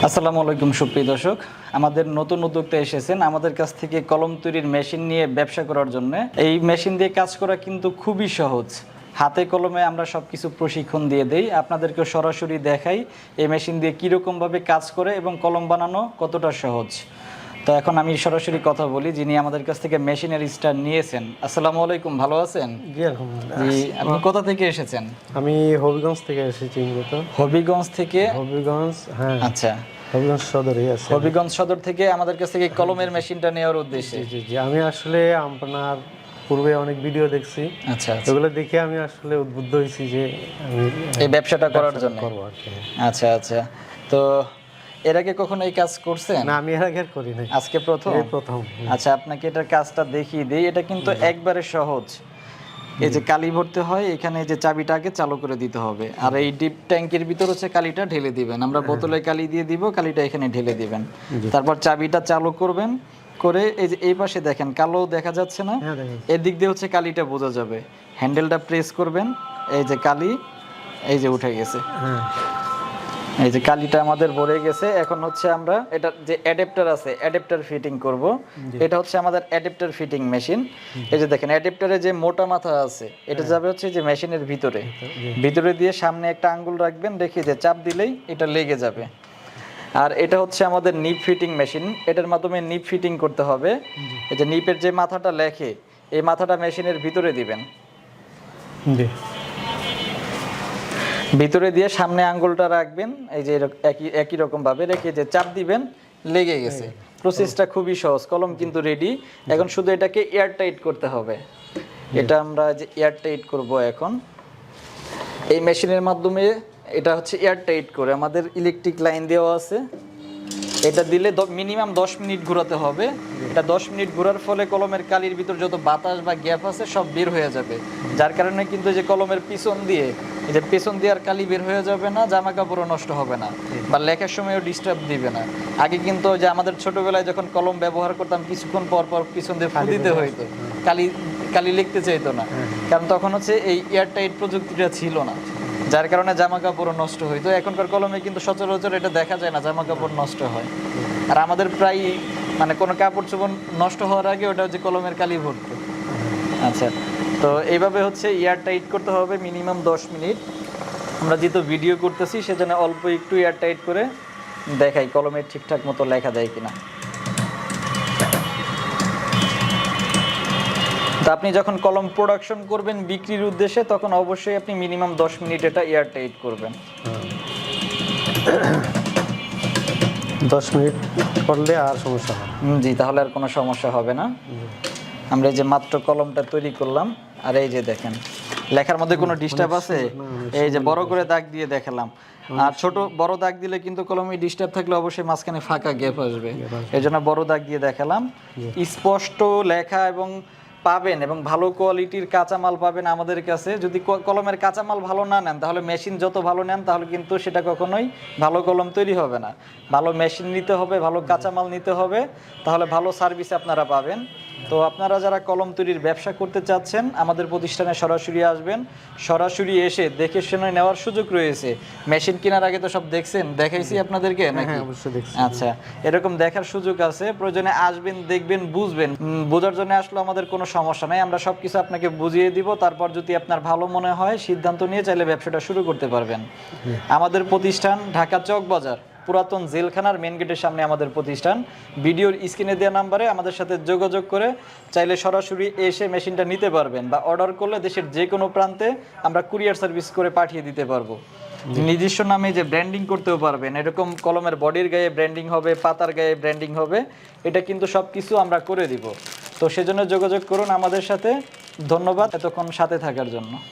আসসালামু আলাইকুম সুপ্রিয় দর্শক, আমাদের নতুন উদ্যোক্তা এসেছেন আমাদের কাছ থেকে কলম তৈরির মেশিন নিয়ে ব্যবসা করার জন্য। এই মেশিন দিয়ে কাজ করা কিন্তু খুবই সহজ। হাতে কলমে আমরা সব কিছু প্রশিক্ষণ দিয়ে দেই, আপনাদেরকে সরাসরি দেখাই এই মেশিন দিয়ে কীরকমভাবে কাজ করে এবং কলম বানানো কতটা সহজ। তো এখন আমি সরাসরি কথা বলি যিনি আমাদের কাছ থেকে মেশিনের স্টার নিয়েছেন। আসসালামু আলাইকুম, ভালো আছেন? জি আলহামদুলিল্লাহ। জি, আপনি কোথা থেকে এসেছেন? আমি হবিগঞ্জ থেকে এসেছি মূলত। হবিগঞ্জ থেকে? হবিগঞ্জ, হ্যাঁ। আচ্ছা, হবিগঞ্জ সদরই আছে। হবিগঞ্জ সদর থেকে আমাদের কাছ থেকে কলমের মেশিনটা নেওয়ার উদ্দেশ্যে। জি জি, আমি আসলে আপনার পূর্বে অনেক ভিডিও দেখছি। আচ্ছা, এগুলো দেখে আমি আসলে উদ্বুদ্ধ হয়েছি যে আমি এই ব্যবসাটা করার জন্য। করবো আর কি। আচ্ছা আচ্ছা, তো এর আগে কখনো এই কাজ করছেন? না, আমি এর আগে আর করি নাই, আজকে প্রথম? এই প্রথম। আচ্ছা, আপনাকে এটার কাজটা দেখিয়ে দিই। এটা কিন্তু একবারে সহজ। এই যে কালি ভরতে হয়, এখানে যে চাবিটা আগে চালু করে দিতে হবে, আর এই ডিপ ট্যাঙ্কের ভিতর হচ্ছে কালিটা ঢেলে দিবেন। আমরা বোতলে কালি দিয়ে দিব, কালিটা এখানে ঢেলে দিবেন। তারপর চাবিটা চালু করবেন, করে এই যে এই পাশে দেখেন কালো দেখা যাচ্ছে না, এদিক দিয়ে হচ্ছে কালিটা বোঝা যাবে। হ্যান্ডেলটা প্রেস করবেন, এই যে কালি এই যে উঠে গেছে। এই যে কালিটা আমাদের ভরে গেছে। এখন হচ্ছে আমরা এটা যে অ্যাডাপ্টার আছে, অ্যাডাপ্টার ফিটিং করব। এটা হচ্ছে আমাদের অ্যাডাপ্টার ফিটিং মেশিন। এই যে দেখেন অ্যাডাপ্টারে যে মোটা মাথা আছে, এটা যাবে হচ্ছে যে মেশিনের ভিতরে। ভিতরে দিয়ে সামনে একটা আঙ্গুল রাখবেন, রেখে যে চাপ দিলেই এটা লেগে যাবে। আর এটা হচ্ছে আমাদের নিপ ফিটিং মেশিন। এটার মাধ্যমে নিপ ফিটিং করতে হবে। এই যে নিপের যে মাথাটা লেখে, এই মাথাটা মেশিনের ভিতরে দিবেন। জি, ভিতরে দিয়ে সামনে আঙ্গুলটা রাখবেন, এই যে একই রকম ভাবে রেখে যে চাপ দিবেন, লেগে গেছে। প্রসেসটা খুবই সহজ। কলম কিন্তু রেডি। এখন শুধু এটাকে এয়ার টাইট করতে হবে। এটা আমরা যে এয়ার টাইট করব এখন এই মেশিনের মাধ্যমে। এটা হচ্ছে এয়ার টাইট করে আমাদের ইলেকট্রিক লাইন দেওয়া আছে। এটা দিলে মিনিমাম 10 মিনিট ঘোরাতে হবে। এটা 10 মিনিট ঘোরার ফলে কলমের কালির ভিতর যত বাতাস বা গ্যাপ আছে সব বের হয়ে যাবে। যার কারণে কিন্তু যে কলমের পিছন দিয়ে আর কালি বের হয়ে যাবে না, জামা কাপড়ও নষ্ট হবে না, বা লেখার সময়ও ডিস্টার্ব দিবে না। আগে কিন্তু যে আমাদের ছোটবেলায় যখন কলম ব্যবহার করতাম, কিছুক্ষণ পর পর পিছন দিয়ে ফু দিতে হইতো, কালি লিখতে চাইতো না, কারণ তখন হচ্ছে এই এয়ারটাইট প্রযুক্তিটা ছিল না। যার কারণে জামা কাপড় নষ্ট হইতো। এখনকার কলমে কিন্তু সচরাচর এটা দেখা যায় না, জামা কাপড় নষ্ট হয়। আর আমাদের প্রায় মানে কোনো কাপড় চোপড় নষ্ট হওয়ার আগে ওটা হচ্ছে কলমের কালি ভরতো। আচ্ছা, তো এইভাবে হচ্ছে এয়ার টাইট করতে হবে মিনিমাম 10 মিনিট। আমরা যেহেতু ভিডিও করতেছি সেজন্য অল্প একটু এয়ার টাইট করে দেখাই কলমে ঠিকঠাক মতো লেখা যায় কিনা। তো আপনি যখন কলম প্রোডাকশন করবেন বিক্রির উদ্দেশ্যে, তখন অবশ্যই আপনি মিনিমাম 10 মিনিট এটা এয়ার টাইট করবেন। 10 মিনিট করলে আর সমস্যা হবে? জি, তাহলে আর কোনো সমস্যা হবে না। আমরা এই যে মাত্র কলমটা তৈরি করলাম, আর এই যে দেখেন লেখার মধ্যে কোনো ডিস্টার্ব আছে? এই যে বড় করে দাগ দিয়ে দেখালাম। আর ছোট বড় দাগ দিলে কিন্তু কলমে ডিস্টার্ব থাকলে অবশ্যই মাঝখানে ফাঁকা গ্যাপ আসবে। এই জন্য বড় দাগ দিয়ে দেখালাম। স্পষ্ট লেখা এবং পাবেন, এবং ভালো কোয়ালিটির কাঁচামাল পাবেন আমাদের কাছে। যদি কলমের কাঁচামাল ভালো না নেন, তাহলে মেশিন যত ভালো নেন, তাহলে কিন্তু সেটা কখনোই ভালো কলম তৈরি হবে না। ভালো মেশিন নিতে হবে, ভালো কাঁচামাল নিতে হবে, তাহলে ভালো সার্ভিস আপনারা পাবেন। তো আপনারা যারা কলম তৈরির ব্যবসা করতে চাচ্ছেন, আমাদের প্রতিষ্ঠানে সরাসরি আসবেন। সরাসরি এসে দেখে শুনে নেওয়ার সুযোগ রয়েছে। মেশিন কেনার আগে তো সব দেখছেন, দেখাইছি আপনাদেরকে নাকি? হ্যাঁ, অবশ্যই দেখছি। আচ্ছা, এরকম দেখার সুযোগ আছে। প্রয়োজনে আসবেন, দেখবেন, বুঝবেন। বোঝার জন্য আসলে আমাদের কোনো সমস্যা নাই, আমরা সব কিছু আপনাকে বুঝিয়ে দিব। তারপর যদি আপনার ভালো মনে হয়, সিদ্ধান্ত নিয়ে চাইলে ব্যবসাটা শুরু করতে পারবেন। আমাদের প্রতিষ্ঠান ঢাকা চকবাজার পুরাতন জেলখানার মেন গেটের সামনে আমাদের প্রতিষ্ঠান। ভিডিওর স্ক্রিনে দেওয়া নাম্বারে আমাদের সাথে যোগাযোগ করে চাইলে সরাসরি এসে মেশিনটা নিতে পারবেন, বা অর্ডার করলে দেশের যে কোনো প্রান্তে আমরা কুরিয়ার সার্ভিস করে পাঠিয়ে দিতে পারবো। নিজস্ব নামে যে ব্র্যান্ডিং করতেও পারবেন, এরকম কলমের বডির গায়ে ব্র্যান্ডিং হবে, পাতার গায়ে ব্র্যান্ডিং হবে, এটা কিন্তু সব কিছু আমরা করে দিব। তো সেজন্য যোগাযোগ করুন আমাদের সাথে। ধন্যবাদ এতক্ষণ সাথে থাকার জন্য।